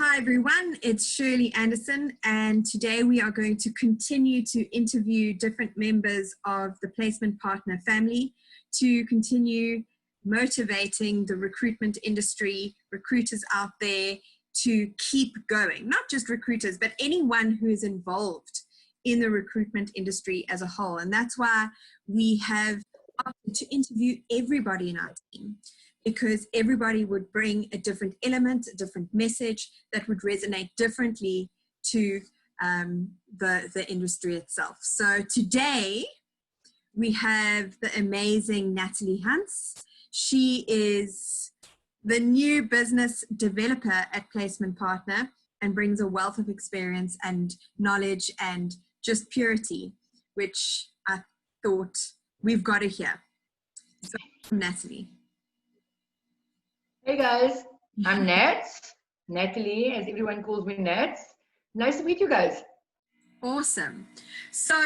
Hi everyone, it's Shirley Anderson, and today we are going to continue to interview different members of the placement partner family to continue motivating the recruitment industry, recruiters out there to keep going. Not just recruiters, but anyone who is involved in the recruitment industry as a whole. And that's why we have opted to interview everybody in our team, because everybody would bring a different element, a different message that would resonate differently to the industry itself. So today we have the amazing Natalie Hans. She is the new business developer at Placement Partner and brings a wealth of experience and knowledge and just purity, which I thought we've got to hear. So, Natalie. Hey guys, I'm Natalie, as everyone calls me Nats. Nice to meet you guys. Awesome. So,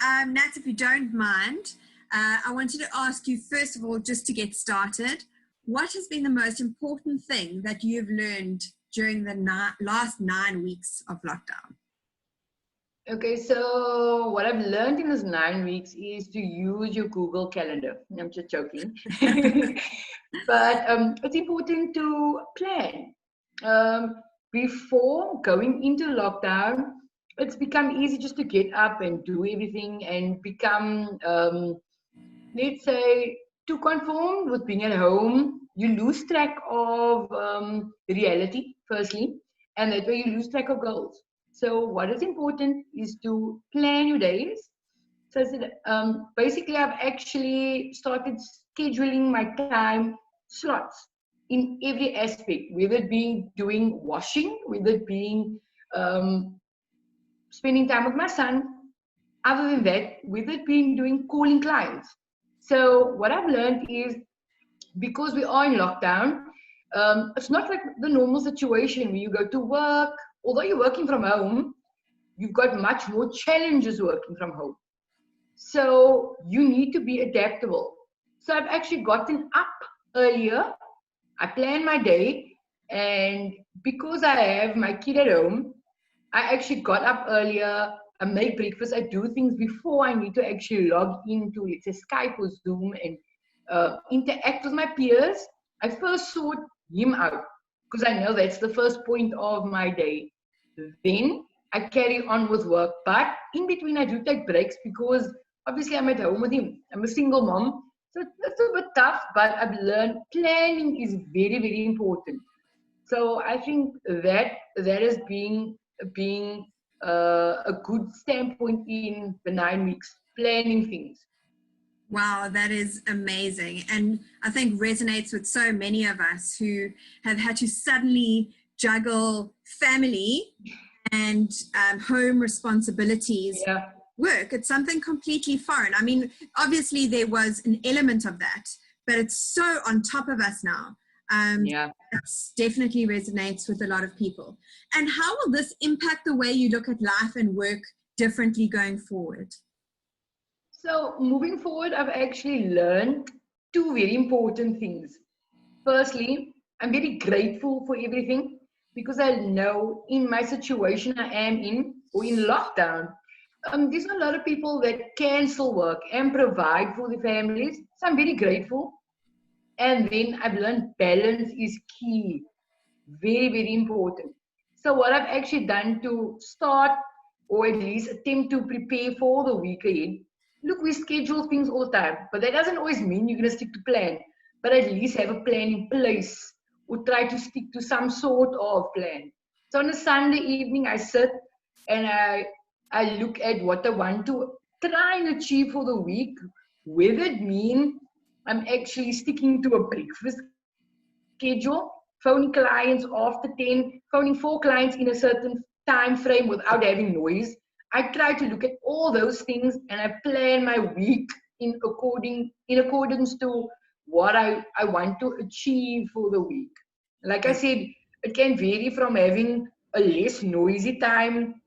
Nat, if you don't mind, I wanted to ask you, first of all, just to get started, what has been the most important thing that you've learned during the last 9 weeks of lockdown? Okay, so what I've learned in those 9 weeks is to use your Google Calendar. I'm just joking. But it's important to plan. Before going into lockdown, it's become easy just to get up and do everything and become, let's say, too conformed with being at home. You lose track of reality, firstly, and that way you lose track of goals. So what is important is to plan your days. So basically, I've actually started scheduling my time slots in every aspect, whether it being doing washing, whether it being spending time with my son. Other than that, whether it being doing calling clients. So what I've learned is, because we are in lockdown, it's not like the normal situation where you go to work. Although you're working from home, you've got much more challenges working from home. So you need to be adaptable. So I've actually gotten up earlier. I plan my day, and because I have my kid at home, I actually got up earlier. I make breakfast. I do things before I need to actually log into, let's say, Skype or Zoom and interact with my peers. I first sort him out because I know that's the first point of my day. Then I carry on with work, but in between I do take breaks because obviously I'm at home with him. I'm a single mom, so it's a bit tough, but I've learned planning is very, very important. So I think that has been a good standpoint in the 9 weeks, planning things. Wow, that is amazing. And I think resonates with so many of us who have had to suddenly juggle family and home responsibilities. Yeah. Work. It's something completely foreign. I mean, obviously there was an element of that, but it's so on top of us now. Yeah. It definitely resonates with a lot of people. And how will this impact the way you look at life and work differently going forward? So moving forward, I've actually learned two very important things. Firstly, I'm very grateful for everything because I know in my situation I am in, or in lockdown, there's a lot of people that cancel work and provide for the families. So I'm very grateful. And then I've learned balance is key. Very, very important. So what I've actually done to start, or at least attempt to prepare for the week ahead, look, we schedule things all the time, but that doesn't always mean you're going to stick to plan, but at least have a plan in place or try to stick to some sort of plan. So on a Sunday evening, I sit and I look at what I want to try and achieve for the week, whether it mean I'm actually sticking to a breakfast schedule, phoning clients after 10, phoning 4 clients in a certain time frame without having noise. I try to look at all those things and I plan my week in accordance to what I want to achieve for the week. Like I said, it can vary from having a less noisy time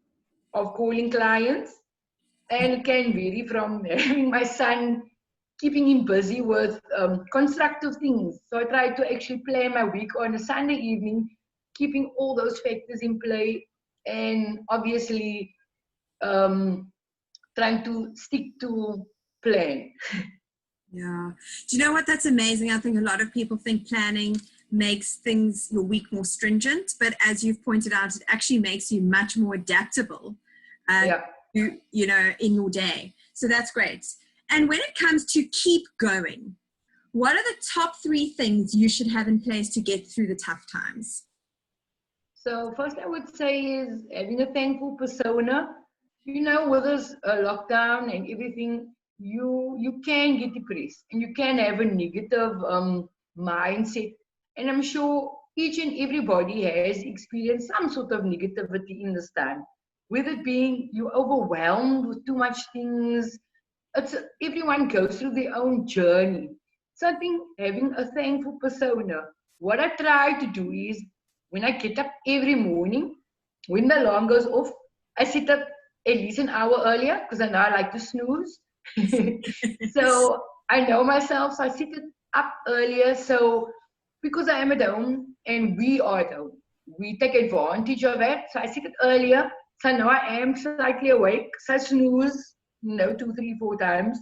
of calling clients, and it can vary from having my son, keeping him busy with constructive things. So I try to actually plan my week on a Sunday evening keeping all those factors in play, and obviously trying to stick to plan. Yeah. Do you know what? That's amazing. I think a lot of people think planning makes things, your week, more stringent, but as you've pointed out, it actually makes you much more adaptable, Yeah. in your day. So that's great. And when it comes to keep going, what are the top 3 things you should have in place to get through the tough times? So first I would say is having a thankful persona. With this lockdown and everything, you can get depressed and you can have a negative mindset. And I'm sure each and everybody has experienced some sort of negativity in this time. With it being you're overwhelmed with too much things. Everyone goes through their own journey. So I think having a thankful persona, what I try to do is when I get up every morning, when the alarm goes off, I sit up at least an hour earlier because I know I like to snooze. So I know myself, so I sit up earlier. So because I am at home and we are at home, we take advantage of it. So I sit up earlier, so I know I am slightly awake. So I snooze, 2, 3, 4 times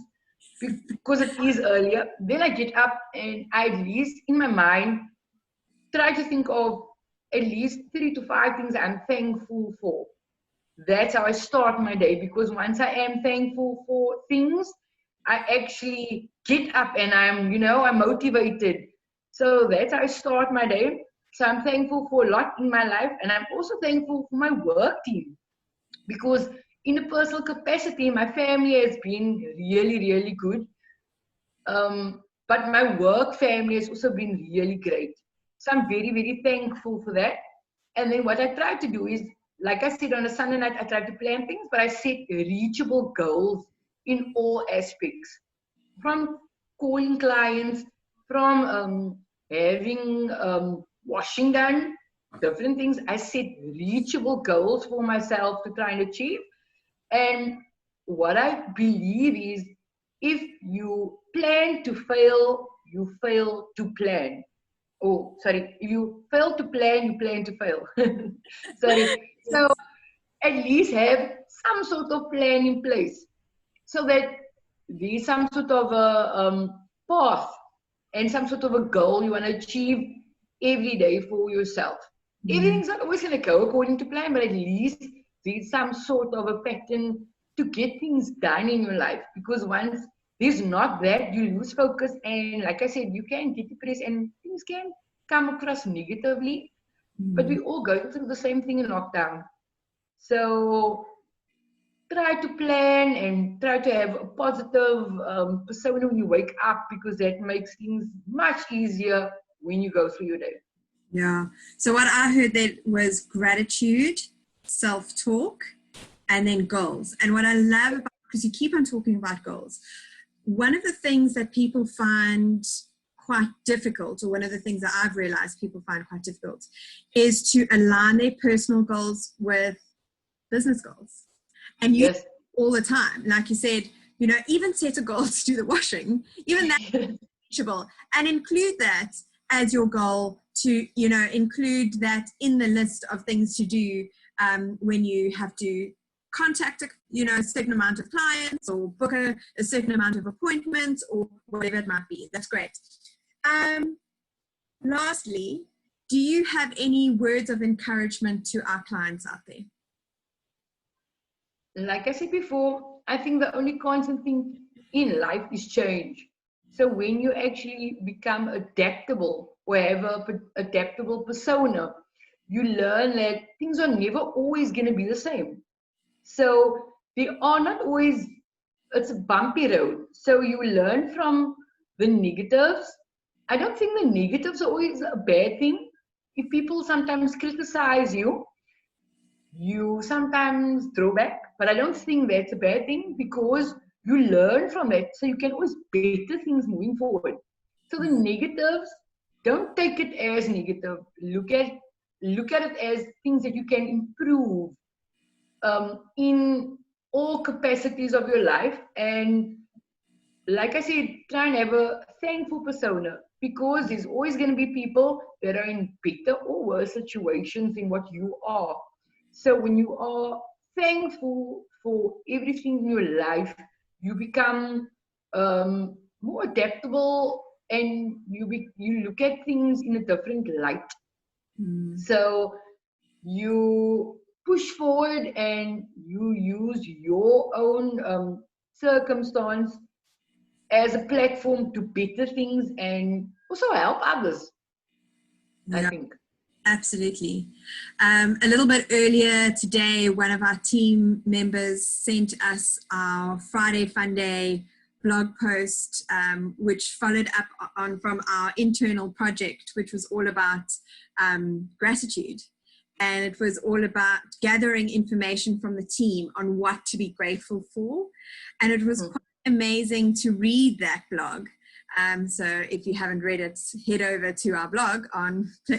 because it is earlier. Then I get up and I at least in my mind try to think of at least 3 to 5 things I'm thankful for. That's how I start my day, because once I am thankful for things, I actually get up and I'm motivated. So that's how I start my day. So I'm thankful for a lot in my life, and I'm also thankful for my work team, because in a personal capacity, my family has been really, really good. But my work family has also been really great. So I'm very, very thankful for that. And then what I try to do is, like I said, on a Sunday night, I try to plan things, but I set reachable goals in all aspects. From calling clients, from having washing done, different things. I set reachable goals for myself to try and achieve. And what I believe is, if you plan to fail, you fail to plan. Oh, sorry. If you fail to plan, you plan to fail. Sorry. So at least have some sort of plan in place so that there's some sort of a path and some sort of a goal you want to achieve every day for yourself. Everything's not always going to go according to plan, but at least there's some sort of a pattern to get things done in your life. Because once there's not that, you lose focus, and like I said, you can get depressed and things can come across negatively. But we all go through the same thing in lockdown. So try to plan and try to have a positive persona when you wake up, because that makes things much easier when you go through your day. Yeah. So what I heard that was gratitude, self-talk, and then goals. And what I love about, because you keep on talking about goals, one of the things that people find quite difficult, or one of the things that I've realized people find quite difficult, is to align their personal goals with business goals. And you all the time, like you said, even set a goal to do the washing, even that's reachable, and include that as your goal, to include that in the list of things to do when you have to contact a certain amount of clients, or book a certain amount of appointments, or whatever it might be. That's great. Lastly, do you have any words of encouragement to our clients out there? Like I said before, I think the only constant thing in life is change. So when you actually become adaptable, or have an adaptable persona, you learn that things are never always going to be the same. So they are not always, it's a bumpy road. So you learn from the negatives. I don't think the negatives are always a bad thing. If people sometimes criticize you, you sometimes throw back, but I don't think that's a bad thing, because you learn from it, so you can always better things moving forward. So the negatives, don't take it as negative. Look at it as things that you can improve in all capacities of your life. And like I said, try and have a thankful persona. because there's always going to be people that are in better or worse situations than what you are. So when you are thankful for everything in your life, you become more adaptable, and you look at things in a different light. So you push forward and you use your own circumstance as a platform to better things and also help others, I Yeah. think. Absolutely. A little bit earlier today, one of our team members sent us our Friday Fun Day blog post, which followed up on from our internal project, which was all about gratitude. And it was all about gathering information from the team on what to be grateful for. And it was quite amazing to read that blog. So if you haven't read it, head over to our blog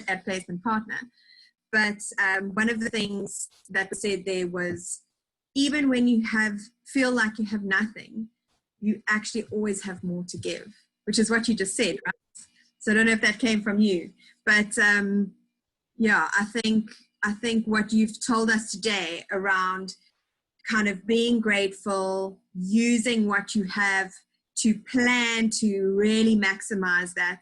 at Placement Partner. But one of the things that was said there was, even when you feel like you have nothing, you actually always have more to give, which is what you just said, right? So I don't know if that came from you, but yeah, I think what you've told us today around kind of being grateful, using what you have to plan to really maximize that,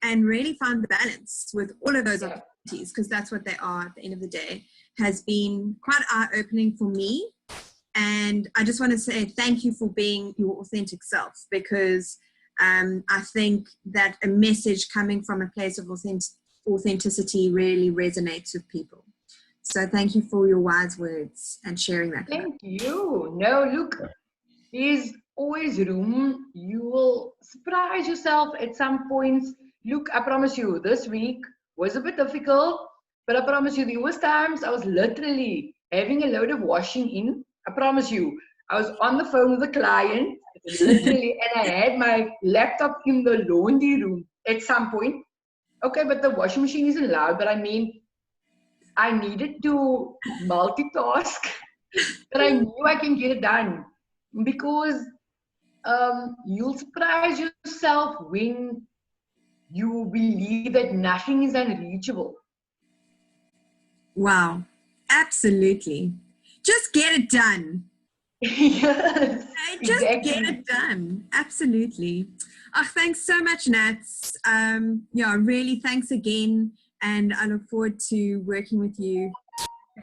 and really find the balance with all of those opportunities, because that's what they are at the end of the day, has been quite eye-opening for me. And I just want to say thank you for being your authentic self, because I think that a message coming from a place of authenticity really resonates with people. So thank you for your wise words and sharing that. Thank you. No, look, there's always room. You will surprise yourself at some points. Look, I promise you, this week was a bit difficult, but I promise you, there was times I was literally having a load of washing in. I promise you, I was on the phone with a client, literally, and I had my laptop in the laundry room at some point. Okay, but the washing machine isn't loud, but I mean, I needed to multitask, but I knew I can get it done, because you'll surprise yourself when you believe that nothing is unreachable. Wow, absolutely. Just get it done. Yes, Just exactly. get it done. Absolutely. Oh, thanks so much, Nats. Yeah, really thanks again. And I look forward to working with you.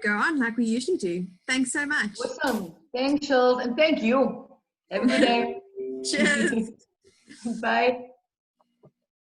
Go on like we usually do. Thanks so much. Awesome. Thanks, Shirley, and thank you. Have a good day. Cheers. Bye.